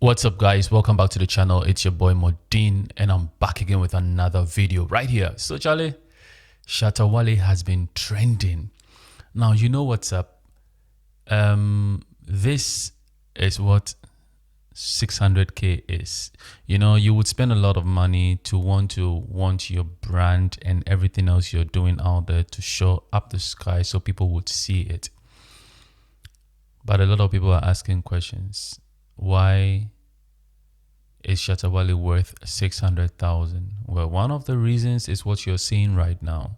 What's up, guys? Welcome back to the channel. It's your boy MORDIN, and I'm back again with another video right here. So Charlie, Shatta Wale has been trending. Now you know what's up. This is what 600k is. You know, you would spend a lot of money to want your brand and everything else you're doing out there to show up the sky so people would see it. But a lot of people are asking questions. Why is Shatta Wale worth 600,000? Well, one of the reasons is what you're seeing right now.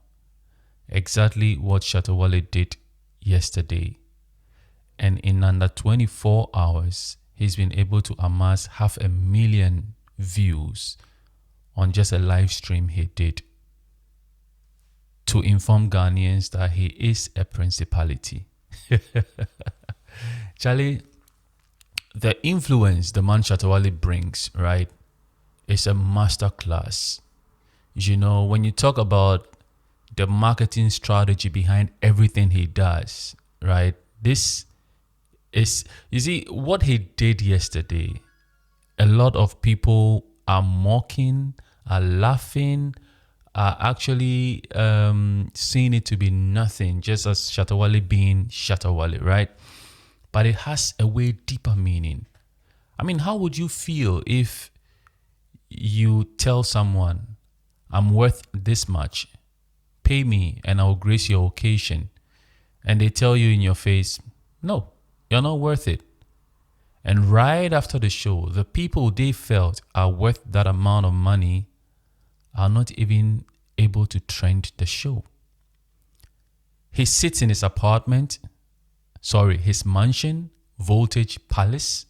Exactly what Shatta Wale did yesterday. And in under 24 hours, he's been able to amass 500,000 views on just a live stream he did to inform Ghanaians that he is a principality. Charlie, the influence the man Shatta Wale brings, right, is a masterclass. You know, when you talk about the marketing strategy behind everything he does, right, this is, you see, what he did yesterday, a lot of people are mocking, are laughing, are actually seeing it to be nothing, just as Shatta Wale being Shatta Wale, right? But it has a way deeper meaning. I mean, how would you feel if you tell someone, I'm worth this much, pay me and I'll grace your occasion, and they tell you in your face, no, you're not worth it. And right after the show, the people they felt are worth that amount of money are not even able to trend the show. He sits in his apartment, his mansion, Voltage Palace,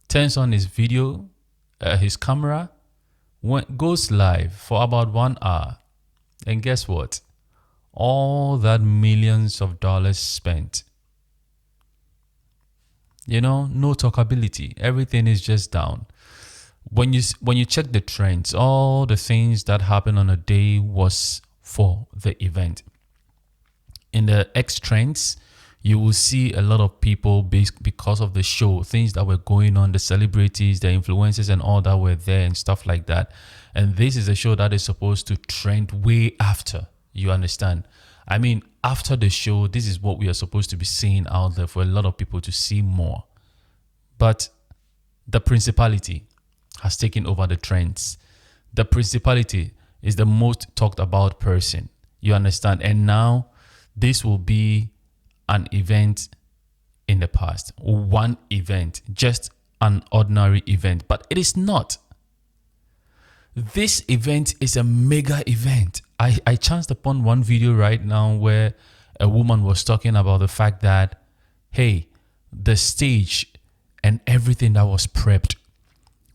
turns on his video, his camera, goes live for about 1 hour. And guess what? All that millions of dollars spent. You know, no talkability. Everything is just down. When you check the trends, all the things that happened on a day was for the event. In the X trends, you will see a lot of people because of the show, things that were going on, the celebrities, the influencers and all that were there and stuff like that. And this is a show that is supposed to trend way after, you understand? I mean, after the show, this is what we are supposed to be seeing out there for a lot of people to see more. But the principality has taken over the trends. The principality is the most talked about person, you understand? And now this will be an event in the past, one event, just an ordinary event, but it is not. This event is a mega event. I chanced upon one video right now where a woman was talking about the fact that, hey, the stage and everything that was prepped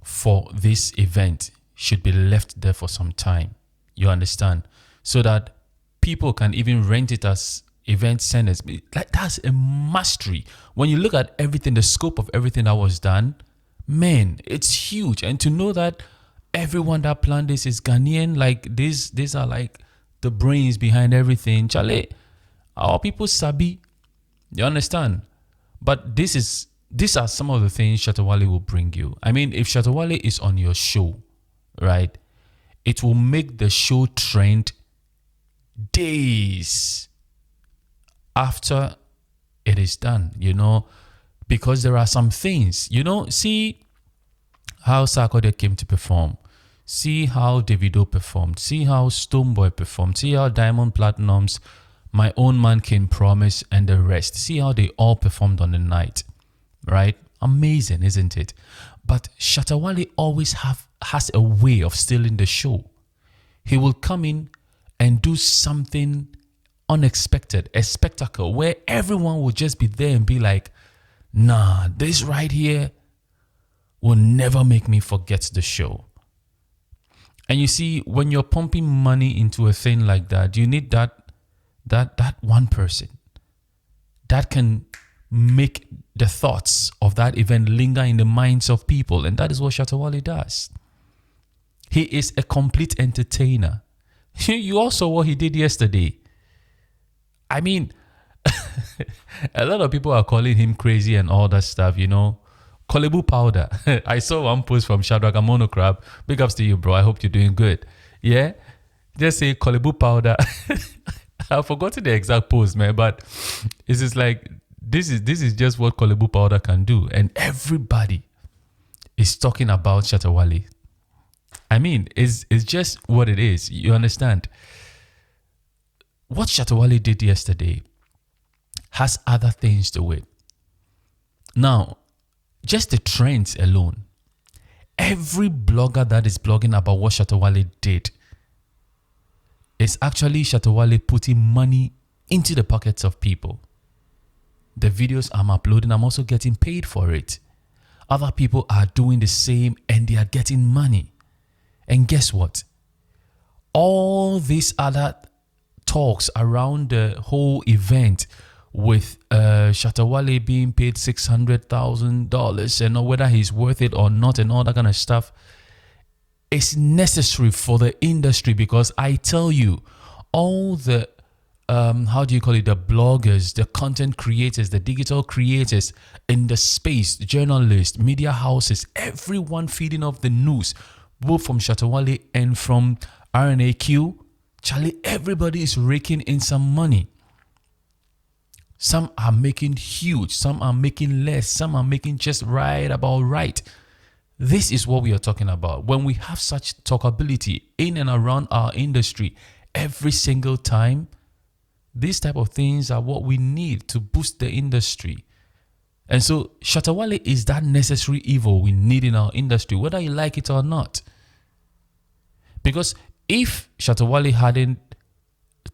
for this event should be left there for some time, you understand, so that people can even rent it as event centers. Like, that's a mastery. When you look at everything, the scope of everything that was done, man, it's huge. And to know that everyone that planned this is Ghanaian, like these are like the brains behind everything. Charlie, our people sabi, you understand? But these are some of the things Shatta Wale will bring you. I mean, if Shatta Wale is on your show, right, it will make the show trend days after it is done, you know, because there are some things, you know, see how Sarkodie came to perform, see how Davido performed, see how Stonebwoy performed, see how Diamond Platnumz, My Own Man, King Promise, and the rest, see how they all performed on the night, right? Amazing, isn't it? But Shatta Wale always has a way of stealing the show. He will come in and do something unexpected, a spectacle where everyone will just be there and be like, nah, this right here will never make me forget the show. And you see, when you're pumping money into a thing like that, you need that one person that can make the thoughts of that event linger in the minds of people. And that is what Shatta Wale does. He is a complete entertainer. You also saw what he did yesterday. I mean, a lot of people are calling him crazy and all that stuff, you know. Korle-Bu powder. I saw one post from Shadrach Monocrab. Big ups to you, bro. I hope you're doing good. Yeah? Just say Korle-Bu powder. I've forgotten the exact post, man, but it's just like, this is just what Korle-Bu powder can do. And everybody is talking about Shatta Wale. I mean, it's just what it is. You understand? What Shatta Wale did yesterday has other things to it. Now, just the trends alone. Every blogger that is blogging about what Shatta Wale did is actually Shatta Wale putting money into the pockets of people. The videos I'm uploading, I'm also getting paid for it. Other people are doing the same and they are getting money. And guess what? All these other talks around the whole event with Shatta Wale being paid $600,000 and whether he's worth it or not and all that kind of stuff, it's necessary for the industry, because I tell you, all the the bloggers, the content creators, the digital creators in the space, journalists, media houses, everyone feeding off the news, both from Shatta Wale and from RNAQ, Charlie, everybody is raking in some money. Some are making huge, some are making less, some are making just right about right. This is what we are talking about. When we have such talkability in and around our industry every single time, these type of things are what we need to boost the industry. And so Shatta Wale is that necessary evil we need in our industry, whether you like it or not. Because if Shatta Wale hadn't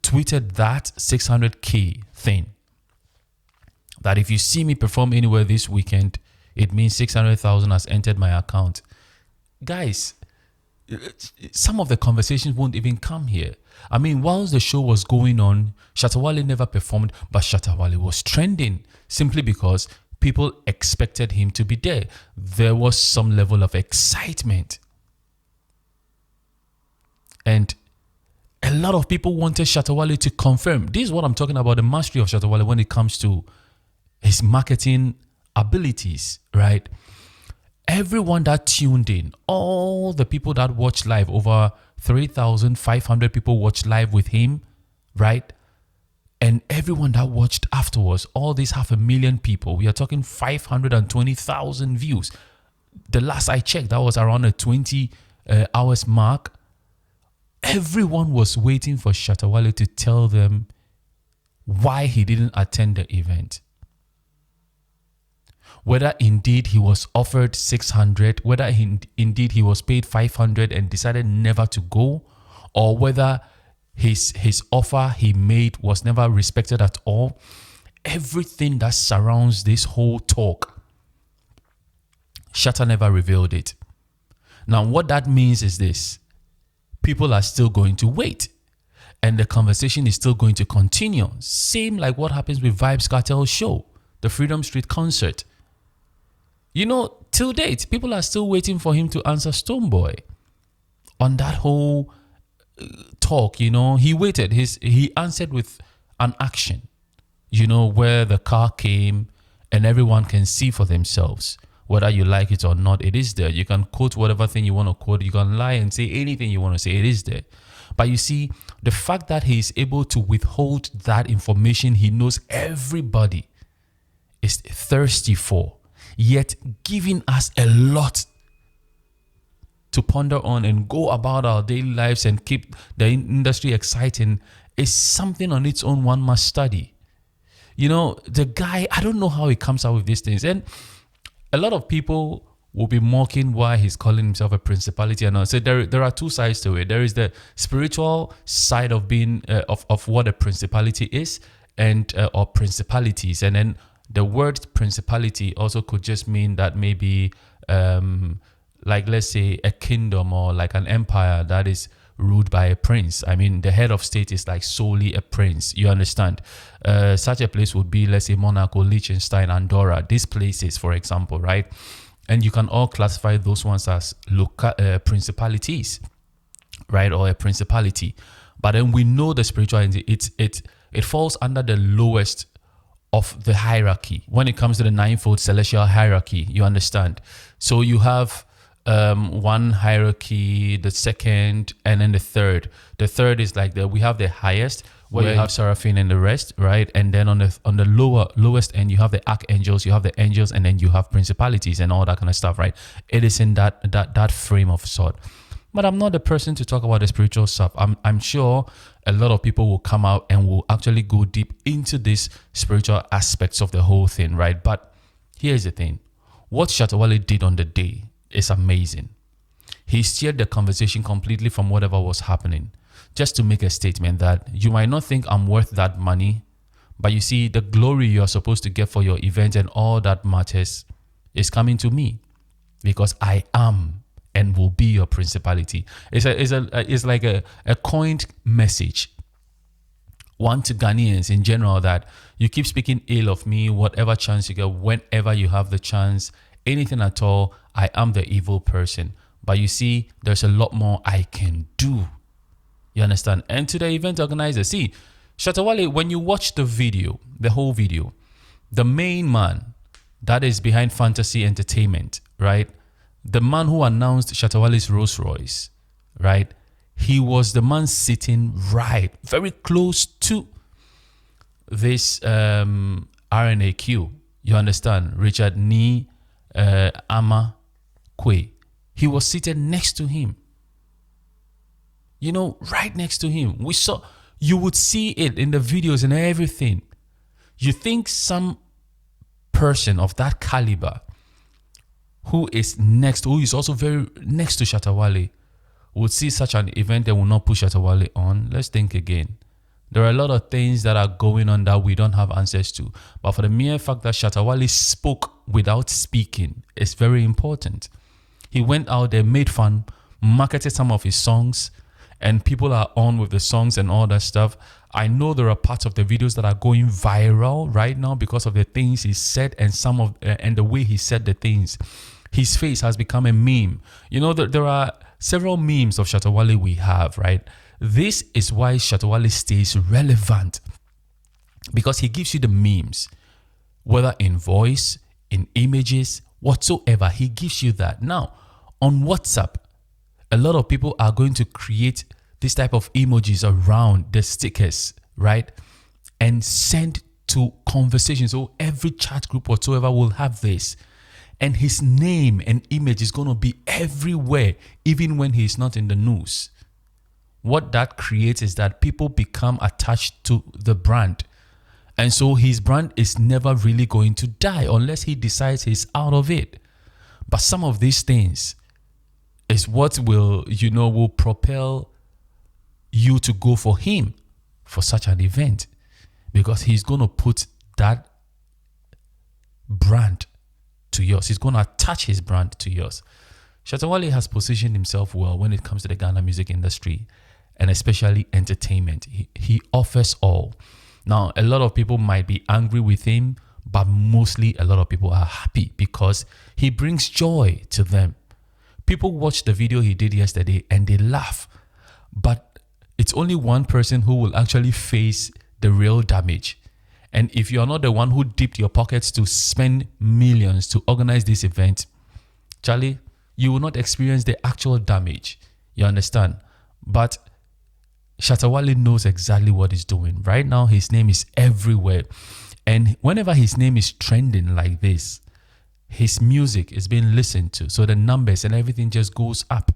tweeted that 600K thing, that if you see me perform anywhere this weekend, it means 600,000 has entered my account. Guys, some of the conversations won't even come here. I mean, whilst the show was going on, Shatta Wale never performed, but Shatta Wale was trending simply because people expected him to be there. There was some level of excitement. And a lot of people wanted Shatta Wale to confirm. This is what I'm talking about, the mastery of Shatta Wale when it comes to his marketing abilities, right? Everyone that tuned in, all the people that watched live, over 3,500 people watched live with him, right? And everyone that watched afterwards, all these 500,000 people, we are talking 520,000 views. The last I checked, that was around a 20 hours mark. Everyone was waiting for Shatta Wale to tell them why he didn't attend the event. Whether indeed he was offered 600, whether indeed he was paid 500 and decided never to go, or whether his offer he made was never respected at all. Everything that surrounds this whole talk, Shatta never revealed it. Now, what that means is this: people are still going to wait, and the conversation is still going to continue. Same like what happens with Vybz Kartel's show, the Freedom Street concert. You know, till date, people are still waiting for him to answer Stonebwoy on that whole talk. You know, he waited. He answered with an action, you know, where the car came and everyone can see for themselves. Whether you like it or not, it is there. You can quote whatever thing you want to quote. You can lie and say anything you want to say. It is there. But you see, the fact that he is able to withhold that information he knows everybody is thirsty for, yet giving us a lot to ponder on and go about our daily lives and keep the industry exciting, is something on its own one must study. You know, the guy, I don't know how he comes out with these things. And a lot of people will be mocking why he's calling himself a principality and all. So there are two sides to it. There is the spiritual side of being of what a principality is, and or principalities. And then the word principality also could just mean that maybe like, let's say, a kingdom or like an empire that is ruled by a prince. I mean, the head of state is like solely a prince. You understand? Such a place would be, let's say, Monaco, Liechtenstein, Andorra. These places, for example, right? And you can all classify those ones as local principalities, right? Or a principality. But then we know the spiritual entity, it falls under the lowest of the hierarchy when it comes to the ninefold celestial hierarchy. You understand? So you have one hierarchy, the second, and then the third. The third is like we have the highest, where you have seraphim and the rest, right? And then on the lowest end, you have the archangels, you have the angels, and then you have principalities and all that kind of stuff, right? It is in that frame of sort. But I'm not the person to talk about the spiritual stuff. I'm sure a lot of people will come out and will actually go deep into these spiritual aspects of the whole thing, right? But here's the thing. What Shatta Wale did on the day is amazing. He steered the conversation completely from whatever was happening, just to make a statement that you might not think I'm worth that money, but you see, the glory you're supposed to get for your event and all that matters is coming to me, because I am and will be your principality. It's like a coined message, one to Ghanaians in general, that you keep speaking ill of me, whatever chance you get, whenever you have the chance, anything at all, I am the evil person. But you see, there's a lot more I can do. You understand? And to the event organizer, see, Shatta Wale, when you watch the video, the whole video, the main man that is behind Fantasy Entertainment, right? The man who announced Shatta Wale's Rolls Royce, right? He was the man sitting right, very close to this RNAQ. You understand? Richard Ni Ama Kwe. He was seated next to him. You know, right next to him. You would see it in the videos and everything. You think some person of that caliber who is also very next to Shatta Wale would see such an event and will not put Shatta Wale on? Let's think again. There are a lot of things that are going on that we don't have answers to. But for the mere fact that Shatta Wale spoke without speaking is very important. He went out there, made fun, marketed some of his songs, and people are on with the songs and all that stuff. I know there are parts of the videos that are going viral right now because of the things he said and and the way he said the things. His face has become a meme. You know, there are several memes of Shatta Wale we have, right? This is why Shatta Wale stays relevant, because he gives you the memes, whether in voice, in images, whatsoever. He gives you that. Now, on WhatsApp, a lot of people are going to create this type of emojis around the stickers, right? And send to conversations. So every chat group whatsoever will have this. And his name and image is going to be everywhere, even when he's not in the news. What that creates is that people become attached to the brand. And so his brand is never really going to die unless he decides he's out of it. But some of these things is what will propel you to go for him for such an event, because he's going to put that brand to yours. He's going to attach his brand to yours. Shatta Wale has positioned himself well when it comes to the Ghana music industry, and especially entertainment. He offers all. Now, a lot of people might be angry with him, but mostly a lot of people are happy because he brings joy to them. People watch the video he did yesterday and they laugh, but it's only one person who will actually face the real damage. And if you're not the one who dipped your pockets to spend millions to organize this event, Charlie, you will not experience the actual damage. You understand? But Shatta Wale knows exactly what he's doing. Right now, his name is everywhere. And whenever his name is trending like this, his music is being listened to. So the numbers and everything just goes up.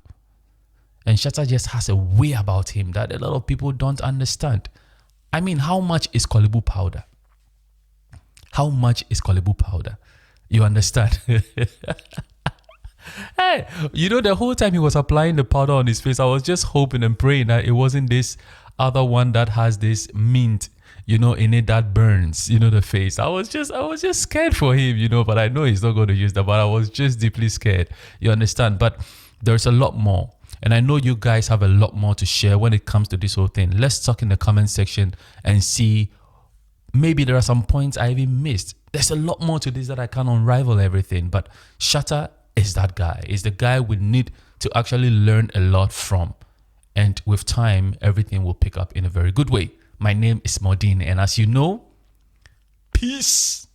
And Shatta just has a way about him that a lot of people don't understand. I mean, how much is Korle-Bu powder? How much is Korle-Bu powder? You understand? Hey, the whole time he was applying the powder on his face, I was just hoping and praying that it wasn't this other one that has this mint, in it that burns, the face. I was just scared for him, but I know he's not going to use that, but I was just deeply scared. You understand? But there's a lot more. And I know you guys have a lot more to share when it comes to this whole thing. Let's talk in the comment section and see. Maybe there are some points I even missed. There's a lot more to this that I can't unravel everything. But Shatta is that guy. Is the guy we need to actually learn a lot from. And with time, everything will pick up in a very good way. My name is MORDIN. And as you know, Peace.